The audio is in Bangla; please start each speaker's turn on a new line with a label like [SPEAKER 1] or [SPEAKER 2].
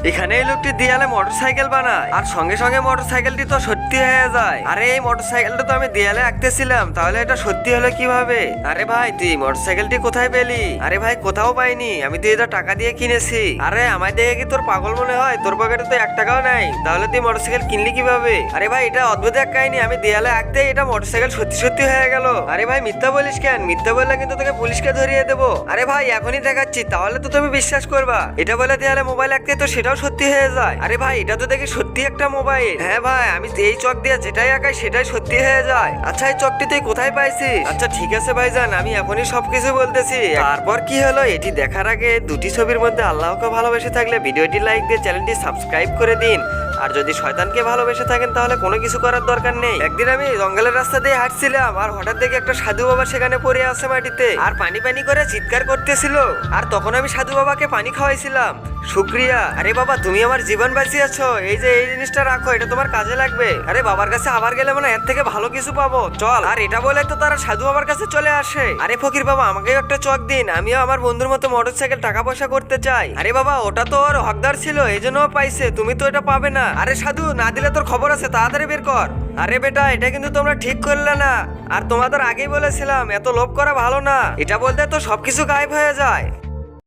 [SPEAKER 1] এখানে এই লোকটি দেয়ালে মোটরসাইকেল বানায় আর সঙ্গে সঙ্গে মোটরসাইকেলটি তো সত্যি হয়ে যায়। আরে এই মোটরসাইকেলটা তো আমি দেয়ালে আঁকতেছিলাম, তাহলে এটা সত্যি হলো কিভাবে? আরে ভাই তুই মোটরসাইকেলটি কোথায় পেলি? আরে ভাই কোথাও পাইনি, আমি তো এটা টাকা দিয়ে কিনেছি। আরে আমায় দেখে কি তোর পাগল মনে হয়? তোর পকেটে তো 1 টাকাও নাই, তাহলে তুই মোটরসাইকেল কিনলি কিভাবে? আরে ভাই এটা অদ্ভুত এক কাহিনী, আমি দেয়ালে আঁকতে এটা মোটরসাইকেল সত্যি সত্যি হয়ে গেল। আরে ভাই মিথ্যা বলিস কেন? মিথ্যা বললে কিন্তু তোকে পুলিশকে ধরিয়ে দেবো। আরে ভাই এখনই দেখাচ্ছি, তাহলে তো তুমি বিশ্বাস করবা। এটা বলে দেয়ালে মোবাইল আঁকতে তো সেটাও সত্যি হয়ে যায়। আরে ভাই এটা তো দেখি সত্যি একটা মোবাইল। হ্যাঁ ভাই আমি এই চক দিয়ে যেটাই আঁকাই সেটাই সত্যি হয়ে যায়। আচ্ছা এই চকটি তুই কোথায় পাইছিস? আচ্ছা ঠিক আছে ভাইজান, আমি এখনই সবকিছু বলতেছি। তারপর কি হলো এটি দেখার আগে দুটি ছবির মধ্যে আল্লাহকে ভালোবেসে থাকলে ভিডিওটি লাইক দিয়ে চ্যানেলটি সাবস্ক্রাইব করে দিন। আর যদি শয়তানকে ভালোবেসে থাকেন তাহলে কোনো কিছু করার দরকার নেই। একদিন আমি জঙ্গলের রাস্তা দিয়ে হাঁটছিলাম আর হঠাৎ দেখি একটা সাধু বাবা সেখানে পড়ে আছে মাটিতে আর পানি পানি করে চিৎকার করতেছিল। আর তখন আমি সাধু বাবাকে পানি খাওয়াইছিলাম। শুক্রিয়া। আরে বাবা তুমি আমার জীবন বাঁচিয়েছো, এই যে এই জিনিসটা রাখো, এটা তোমার কাজে লাগবে। আরে বাবার কাছে আবার গেলে মানে এর থেকে ভালো কিছু পাবো, চল। আর এটা বলে তো তারা সাধু বাবার কাছে চলে আসে। আরে ফকির বাবা আমাকেও একটা চক দিন, আমিও আমার বন্ধুর মতো মোটরসাইকেল টাকা পয়সা করতে চাই। আরে বাবা ওটা তো ওর হকদার ছিল, এই জন্য পাইছে, তুমি তো এটা পাবে না। আরে সাধু না দিলে তোর খবর আছে, তাড়াতাড়ি বের কর। আরে বেটা এটা কিন্তু তোমরা ঠিক করলে না, আর তোমাদের আগেই বলেছিলাম এত লোভ করা ভালো না। এটা বলতে তো সবকিছু গায়েব হয়ে যায়।